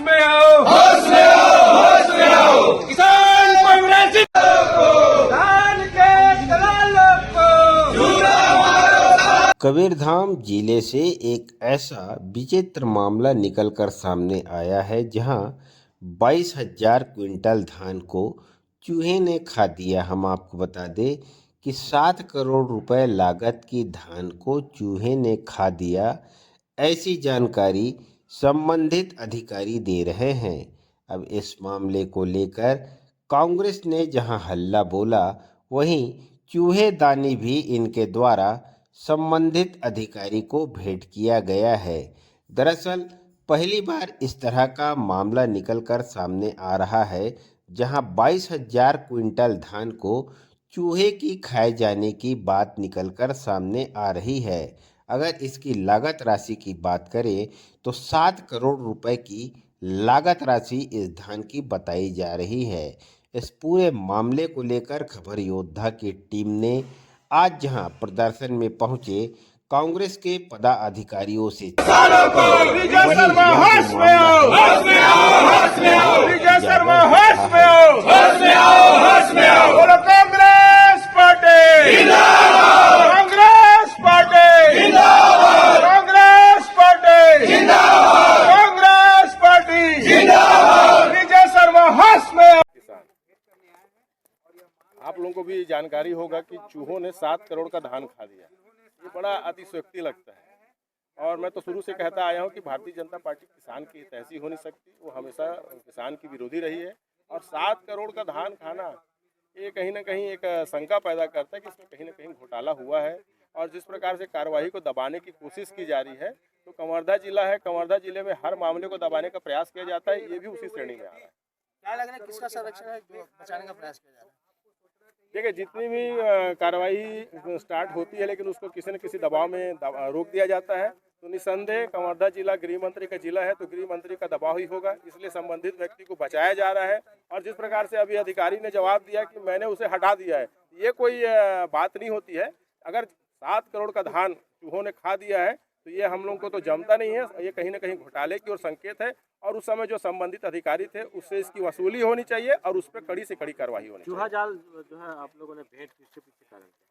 में आओ, होश में आओ, होश में आओ। किसान कांग्रेस धान के दलालों को चूना मारो। कबीरधाम जिले से एक ऐसा विचित्र मामला निकलकर सामने आया है जहां 22,000 क्विंटल धान को चूहे ने खा दिया। हम आपको बता दें कि 7 करोड़ रुपए लागत की धान को चूहे ने खा दिया, ऐसी जानकारी संबंधित अधिकारी दे रहे हैं। अब इस मामले को लेकर कांग्रेस ने जहां हल्ला बोला, वहीं चूहेदानी भी इनके द्वारा संबंधित अधिकारी को भेंट किया गया है। दरअसल पहली बार इस तरह का मामला निकलकर सामने आ रहा है जहां 22,000 क्विंटल धान को चूहे की खाए जाने की बात निकलकर सामने आ रही है। अगर इसकी लागत राशि की बात करें तो 7 करोड़ रुपए की लागत राशि इस धान की बताई जा रही है। इस पूरे मामले को लेकर खबर योद्धा की टीम ने आज जहां प्रदर्शन में पहुंचे कांग्रेस के पदाधिकारियों से किसानों को विजय शर्मा होश में आओ, होश में आओ, होश में आओ। विजय शर्मा होश में आओ, होश में आओ, होश में आओ। बोलो कांग्रेस पार्टी जिंदाबाद, कांग्रेस पार्टी जिंदाबाद, कांग्रेस पार्टी जिंदाबाद, कांग्रेस पार्टी जिंदाबाद। विजय शर्मा होश में आओ। आप लोगों को भी जानकारी होगा कि चूहों ने 7 करोड़ का धान खा दिया। ये बड़ा अतिशयोक्ति लगता है और मैं तो शुरू से कहता आया हूँ कि भारतीय जनता पार्टी किसान की हितैषी हो नहीं सकती। वो हमेशा किसान की विरोधी रही है और 7 करोड़ का धान खाना ये कहीं ना कहीं एक शंका पैदा करता है कि इसमें कहीं ना कहीं घोटाला हुआ है। और जिस प्रकार से कार्रवाई को दबाने की कोशिश की जा रही है, तो कवर्धा जिला है, कवर्धा जिले में हर मामले को दबाने का प्रयास किया जाता है, ये भी उसी श्रेणी में आ रहा है। क्या लग रहा है किसका संरक्षण है जो बचाने का प्रयास किया जा रहा है? देखिए, जितनी भी कार्रवाई स्टार्ट होती है लेकिन उसको किसी न किसी दबाव में रोक दिया जाता है। तो निसंदेह कवर्धा जिला गृह मंत्री का जिला है, तो गृह मंत्री का दबाव ही होगा, इसलिए संबंधित व्यक्ति को बचाया जा रहा है। और जिस प्रकार से अभी अधिकारी ने जवाब दिया कि मैंने उसे हटा दिया है, ये कोई बात नहीं होती है। अगर 7 करोड़ का धान चूहों ने खा दिया है तो ये हम लोगों को तो जमता नहीं है, ये कहीं ना कहीं घोटाले की ओर संकेत है। और उस समय जो संबंधित अधिकारी थे उससे इसकी वसूली होनी चाहिए और उस पर कड़ी से कड़ी कार्रवाई होनी चाहिए। चूहा जाल जो है आप लोगों ने भेंट किसके पीछे कारण किया?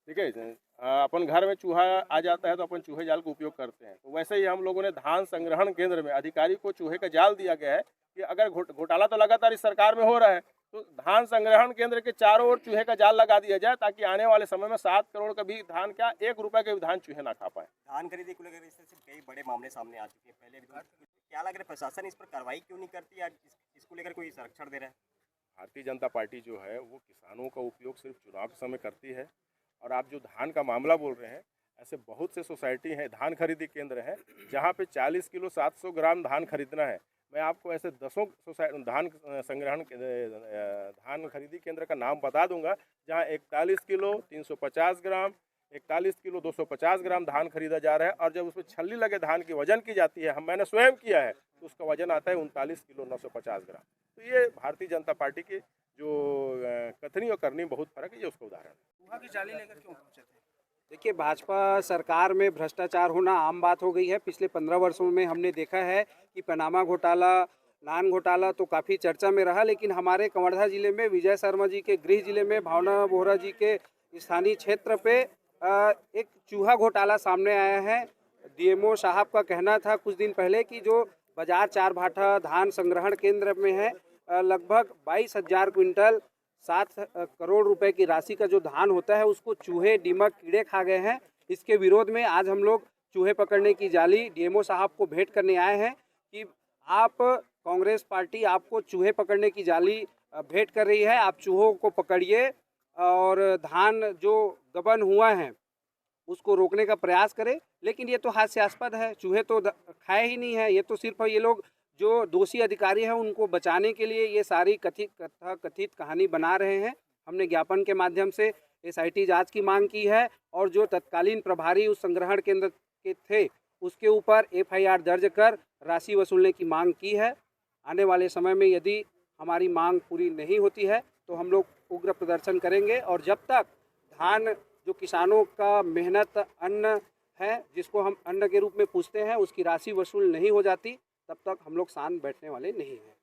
देखिए, अपन घर में चूहा आ जाता है तो अपन चूहे जाल का उपयोग करते हैं। तो वैसे ही हम लोगों ने धान संग्रहण केंद्र में अधिकारी को चूहे का जाल दिया गया है कि अगर घोटाला तो लगातार इस सरकार में हो रहा है, तो धान संग्रहण केंद्र के चारों ओर चूहे का जाल लगा दिया जाए ताकि आने वाले समय में 7 करोड़ का भी धान, क्या 1 रुपए के भी धान चूहे ना खा पाए। धान खरीदी को लेकर इससे कई बड़े मामले सामने आ चुके हैं पहले भी। क्या लग रहा है प्रशासन इस पर कार्रवाई क्यों नहीं करती या इसको लेकर कोई संरक्षण दे रहा है? भारतीय जनता पार्टी जो है वो किसानों का उपयोग सिर्फ चुनाव के समय करती है। और आप जो धान का मामला बोल रहे हैं, ऐसे बहुत से सोसाइटी हैं, धान खरीदी केंद्र हैं, जहाँ पे 40 किलो 700 ग्राम धान खरीदना है। मैं आपको ऐसे दसों धान संग्रहण धान खरीदी केंद्र का नाम बता दूंगा, जहाँ 41 किलो 350 ग्राम, 41 किलो 250 ग्राम धान खरीदा जा रहा है। और जब उसमें छल्ली लगे धान की वजन की जाती है, मैंने स्वयं किया है, तो उसका वजन आता है 39 किलो 950 ग्राम। तो ये भारतीय जनता पार्टी की जो कथनी और करनी बहुत फर्क है, ये उसका उदाहरण है। चूहा की जाली लेकर क्यों पहुंचे थे? देखिए, भाजपा सरकार में भ्रष्टाचार होना आम बात हो गई है। पिछले 15 वर्षों में हमने देखा है कि पनामा घोटाला, नान घोटाला तो काफ़ी चर्चा में रहा, लेकिन हमारे कवर्धा जिले में विजय शर्मा जी के गृह जिले में भावना बोहरा जी के स्थानीय क्षेत्र पे एक चूहा घोटाला सामने आया है। डीएमओ साहब का कहना था कुछ दिन पहले कि जो बाजार चार भाठा धान संग्रहण केंद्र में है, लगभग 22,000 क्विंटल 7 करोड़ रुपए की राशि का जो धान होता है उसको चूहे, दीमक, कीड़े खा गए हैं। इसके विरोध में आज हम लोग चूहे पकड़ने की जाली डीएमओ साहब को भेंट करने आए हैं कि आप कांग्रेस पार्टी आपको चूहे पकड़ने की जाली भेंट कर रही है, आप चूहों को पकड़िए और धान जो गबन हुआ है उसको रोकने का प्रयास करें। लेकिन ये तो हास्यास्पद है, चूहे तो खाए ही नहीं है। ये तो सिर्फ ये लोग जो दोषी अधिकारी हैं उनको बचाने के लिए ये सारी कथित कहानी बना रहे हैं। हमने ज्ञापन के माध्यम से एसआईटी जांच की मांग की है और जो तत्कालीन प्रभारी उस संग्रहण केंद्र के थे उसके ऊपर एफआईआर दर्ज कर राशि वसूलने की मांग की है। आने वाले समय में यदि हमारी मांग पूरी नहीं होती है तो हम लोग उग्र प्रदर्शन करेंगे। और जब तक धान जो किसानों का मेहनत अन्न है, जिसको हम अन्न के रूप में पूछते हैं, उसकी राशि वसूल नहीं हो जाती, तब तक हम लोग शांत बैठने वाले नहीं हैं।